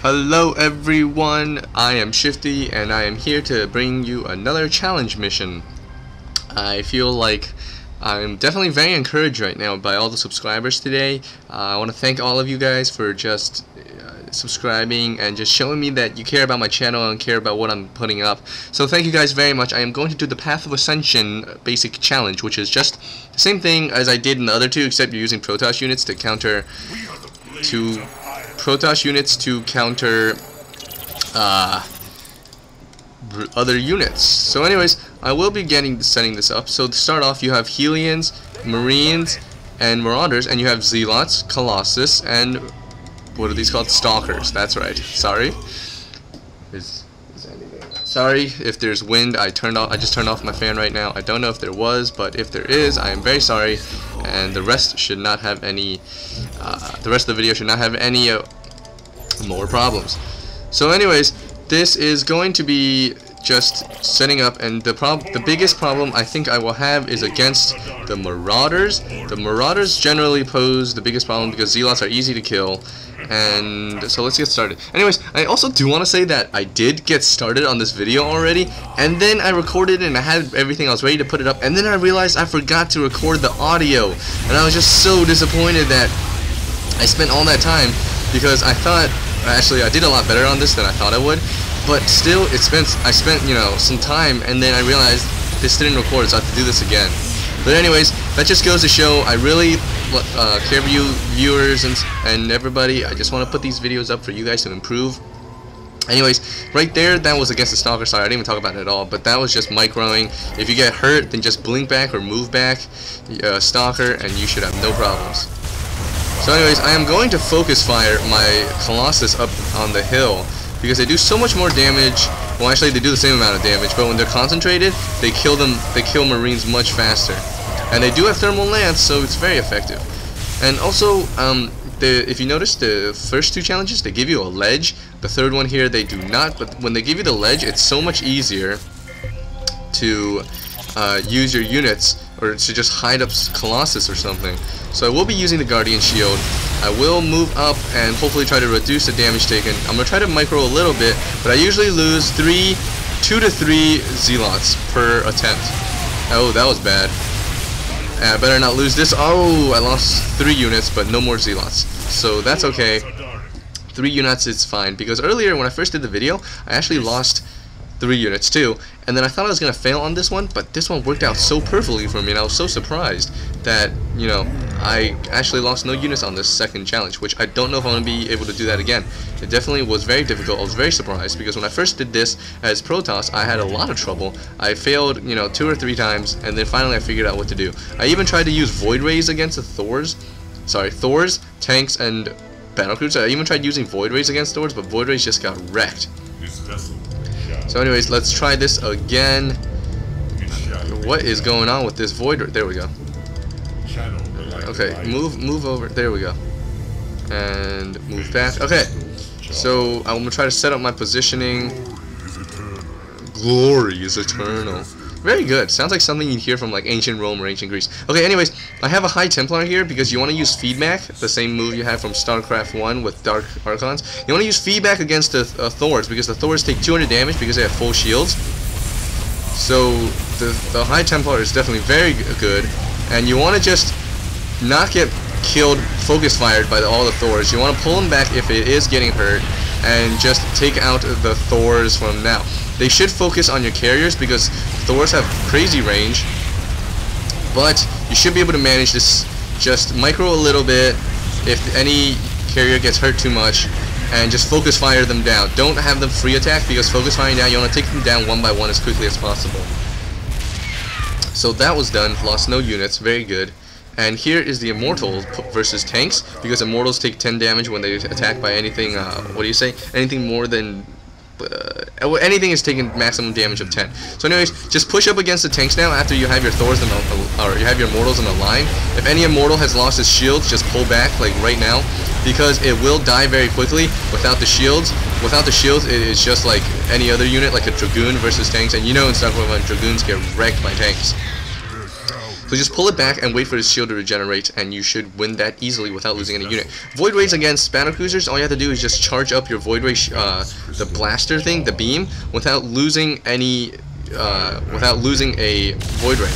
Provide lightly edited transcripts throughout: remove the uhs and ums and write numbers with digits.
Hello everyone, I am Shifty and I am here to bring you another challenge mission. I feel like I'm definitely very encouraged right now by all the subscribers today. I want to thank all of you guys for just subscribing and just showing me that you care about my channel and care about what I'm putting up. So thank you guys very much. I am going to do the Path of Ascension basic challenge, which is just the same thing as I did in the other two, except you're using Protoss units to counter other units. So anyways, I will be setting this up. So to start off, you have Helians, Marines, and Marauders, and you have Zealots, Colossus, and what are these called? Stalkers. That's right. Sorry. Sorry if there's wind. I just turned off my fan right now. I don't know if there was, but if there is, I am very sorry. And the rest should not have any. The rest of the video should not have any more problems. So anyways, this is going to be just setting up, and the biggest problem I think I will have is against the Marauders. The Marauders generally pose the biggest problem because Zealots are easy to kill. And so let's get started. Anyways, I also do want to say that I did get started on this video already, and then I recorded it and I had everything. I was ready to put it up, and then I realized I forgot to record the audio, and I was just so disappointed that I spent all that time, because I thought, actually I did a lot better on this than I thought I would, but still I spent you know, some time, and then I realized this didn't record, so I have to do this again. But anyways, that just goes to show I really care for you viewers and everybody. I just want to put these videos up for you guys to improve. Anyways, right there, that was against the Stalker. Sorry, I didn't even talk about it at all, but that was just microing. If you get hurt, then just blink back or move back, Stalker, and you should have no problems. So anyways, I am going to focus fire my Colossus up on the hill, because they do so much more damage. Well, actually they do the same amount of damage, but when they're concentrated, they kill Marines much faster. And they do have thermal lance, so it's very effective. And also, if you notice, the first two challenges, they give you a ledge. The third one here, they do not, but when they give you the ledge, it's so much easier to use your units, or to just hide up Colossus or something. So I will be using the Guardian Shield. I will move up and hopefully try to reduce the damage taken. I'm going to try to micro a little bit, but I usually lose 2 to 3 Zealots per attempt. Oh, that was bad. I better not lose this. Oh, I lost 3 units, but no more Zealots. So that's okay. 3 units is fine, because earlier when I first did the video, I actually lost 3 units too, and then I thought I was going to fail on this one, but this one worked out so perfectly for me, and I was so surprised that, you know, I actually lost no units on this second challenge, which I don't know if I'm going to be able to do that again. It definitely was very difficult. I was very surprised, because when I first did this as Protoss, I had a lot of trouble. I failed, you know, 2 or 3 times, and then finally I figured out what to do. I even tried to use Void Rays against the Thors, tanks, and battlecruisers. I even tried using Void Rays against Thors, but Void Rays just got wrecked. So anyways, let's try this again. What is going on with this Void? There we go. Okay, move over. There we go. And move back. Okay, so I'm going to try to set up my positioning. Glory is eternal. Very good. Sounds like something you'd hear from like ancient Rome or ancient Greece. Okay, anyways, I have a High Templar here because you want to use feedback, the same move you have from StarCraft 1 with Dark Archons. You want to use feedback against the Thors, because the Thors take 200 damage because they have full shields. So the High Templar is definitely very good, and you want to just not get killed, focus fired by all the Thors. You want to pull them back if it is getting hurt, and just take out the Thors from now. They should focus on your carriers, because Thors have crazy range, but you should be able to manage this. Just micro a little bit if any carrier gets hurt too much, and just focus fire them down. Don't have them free attack, because focus firing down, you want to take them down one by one as quickly as possible. So that was done. Lost no units. Very good. And here is the Immortals versus tanks, because Immortals take 10 damage when they attack by anything, what do you say? Anything more than... anything is taking maximum damage of 10. So anyways, just push up against the tanks now after you have your Thors or you have your Immortals in a line. If any Immortal has lost his shields, just pull back, like right now, because it will die very quickly without the shields. Without the shields, it is just like any other unit, like a Dragoon versus tanks, and you know in StarCraft when Dragoons get wrecked by tanks. So just pull it back and wait for his shield to regenerate, and you should win that easily without losing any unit. Void Rays against battlecruisers, all you have to do is just charge up your Void Ray, the blaster thing, the beam, without losing any, without losing a Void Ray.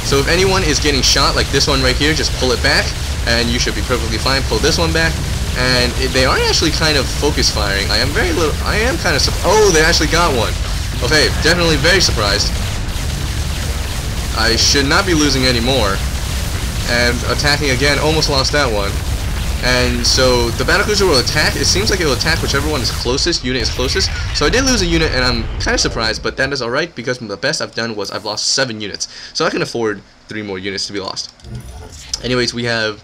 So if anyone is getting shot, like this one right here, just pull it back, and you should be perfectly fine. Pull this one back, and they are actually kind of focus firing. I am kind of oh, they actually got one. Okay, definitely very surprised. I should not be losing any more. And attacking again, almost lost that one. And so the battlecruiser will attack. It seems like it will attack whichever one is closest, unit is closest. So I did lose a unit, and I'm kind of surprised, but that is alright because the best I've done was I've lost 7 units. So I can afford 3 more units to be lost. Anyways, we have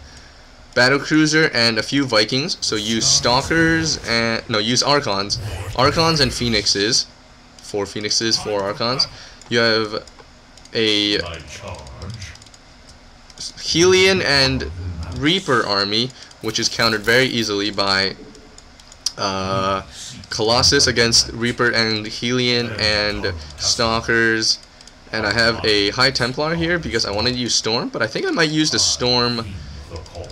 battlecruiser and a few Vikings. So use stalkers and use archons. Archons and phoenixes. 4 phoenixes, 4 archons. You have a Helion and Reaper army, which is countered very easily by Colossus against Reaper and Helion and Stalkers. And I have a High Templar here because I wanted to use Storm, but I think I might use the Storm.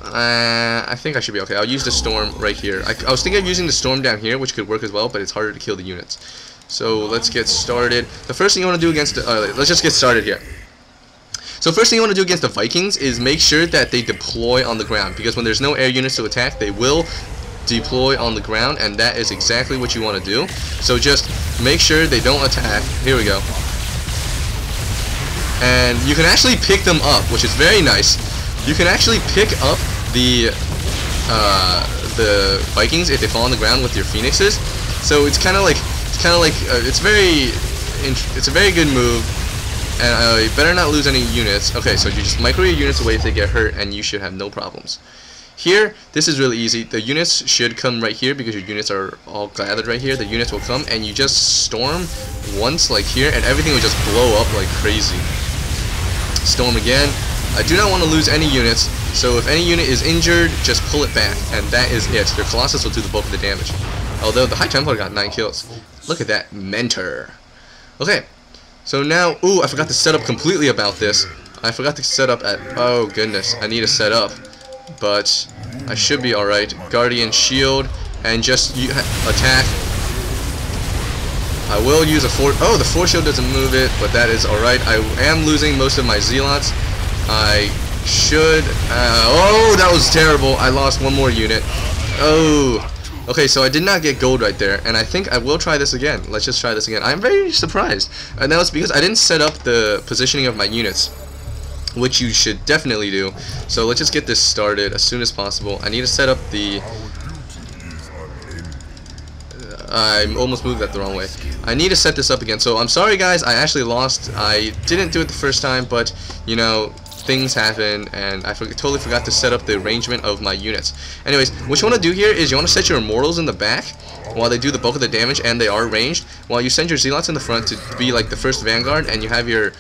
I think I should be okay. I'll use the Storm right here. I was thinking of using the Storm down here, which could work as well, but it's harder to kill the units. So let's get started. The first thing you want to do against the, let's just get started here. So first thing you want to do against the Vikings is make sure that they deploy on the ground, because when there's no air units to attack, they will deploy on the ground, and that is exactly what you want to do. So just make sure they don't attack. Here we go. And you can actually pick them up, which is very nice. You can actually pick up the Vikings if they fall on the ground with your Phoenixes. So it's kind of like it's a very good move, and I better not lose any units. Okay, so you just micro your units away if they get hurt, and you should have no problems. Here, this is really easy. The units should come right here because your units are all gathered right here. The units will come, and you just storm once, like here, and everything will just blow up like crazy. Storm again. I do not want to lose any units, so if any unit is injured, just pull it back, and that is it. Your Colossus will do the bulk of the damage. Although the High Templar got 9 kills. Look at that mentor. Okay, so now, ooh, I forgot to set up completely about this. I forgot to set up at, oh goodness, I need to set up. But I should be alright. Guardian Shield, and just attack. I will use a Force, oh, the Force Shield doesn't move it, but that is alright. I am losing most of my Zealots. I should, oh, that was terrible. I lost 1 more unit. Oh. Okay, so I did not get gold right there, and I think I will try this again. Let's just try this again. I'm very surprised, and that was because I didn't set up the positioning of my units, which you should definitely do. So let's just get this started as soon as possible. I need to set up the... I almost moved that the wrong way. I need to set this up again. So I'm sorry guys, I actually lost. I didn't do it the first time, but you know, things happen, and I totally forgot to set up the arrangement of my units. Anyways, what you want to do here is you want to set your Immortals in the back while they do the bulk of the damage, and they are ranged, while you send your Zealots in the front to be like the first vanguard, and you have your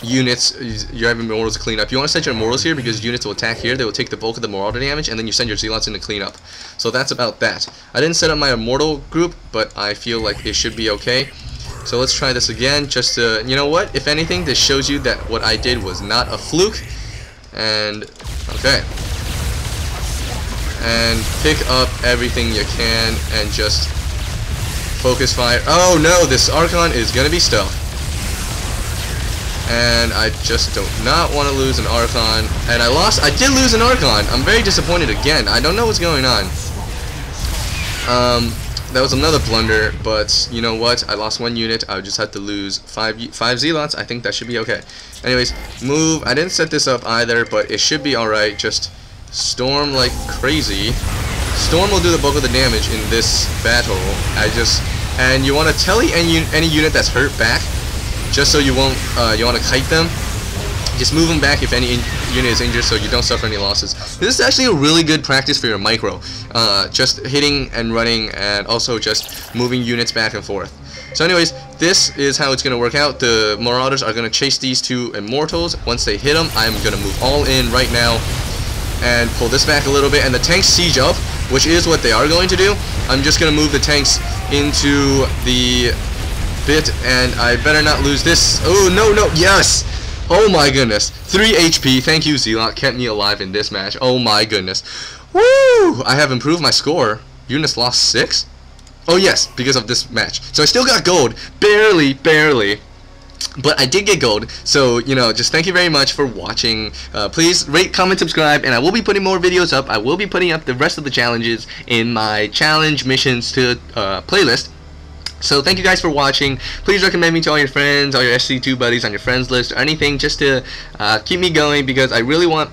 units, you have your Immortals to clean up. You want to set your Immortals here because units will attack here, they will take the bulk of the Marauder damage, and then you send your Zealots in to clean up. So that's about that. I didn't set up my Immortal group, but I feel like it should be okay. So let's try this again, just to, you know what, if anything, this shows you that what I did was not a fluke. And, okay. And pick up everything you can, and just focus fire. Oh no, this Archon is gonna be stealth. And I just do not want to lose an Archon. And I did lose an Archon. I'm very disappointed again. I don't know what's going on. That was another blunder, but you know what? I lost 1 unit. I just had to lose 5 Zealots. I think that should be okay. Anyways, move. I didn't set this up either, but it should be alright. Just storm like crazy. Storm will do the bulk of the damage in this battle. And you want to tele any unit that's hurt back, just so you won't. You want to kite them. Just move them back if any unit is injured, so you don't suffer any losses. This is actually a really good practice for your micro. Just hitting and running, and also just moving units back and forth. So anyways, this is how it's going to work out. The Marauders are going to chase these 2 Immortals. Once they hit them, I'm going to move all in right now and pull this back a little bit. And the tanks siege up, which is what they are going to do. I'm just going to move the tanks into the bit, and I better not lose this. Oh, no, no, yes! Oh my goodness. 3 HP. Thank you, Zelot. Kept me alive in this match. Oh my goodness. Woo! I have improved my score. Units lost 6? Oh yes, because of this match. So I still got gold. Barely. But I did get gold. So, you know, just thank you very much for watching. Please rate, comment, subscribe, and I will be putting more videos up. I will be putting up the rest of the challenges in my challenge missions to playlist. So thank you guys for watching. Please recommend me to all your friends, all your SC2 buddies on your friends list, or anything, just to keep me going, because I really want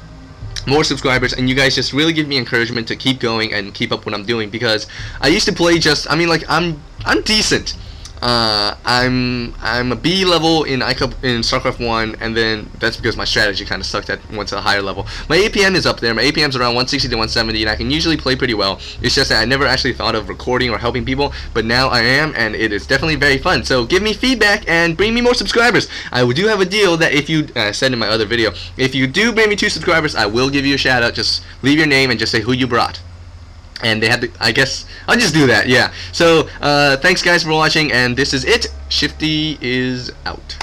more subscribers, and you guys just really give me encouragement to keep going and keep up what I'm doing, because I used to play just, I mean, like, I'm decent. I'm a B level in StarCraft 1, and then that's because my strategy kind of sucked at went to a higher level. My APM is up there. My APM's around 160 to 170, and I can usually play pretty well. It's just that I never actually thought of recording or helping people, but now I am, and it is definitely very fun. So give me feedback and bring me more subscribers. I do have a deal that if you said in my other video, if you do bring me 2 subscribers, I will give you a shout out. Just leave your name and just say who you brought. And they had to, I guess, I'll just do that, yeah. So, thanks guys for watching, and this is it. Shifty is out.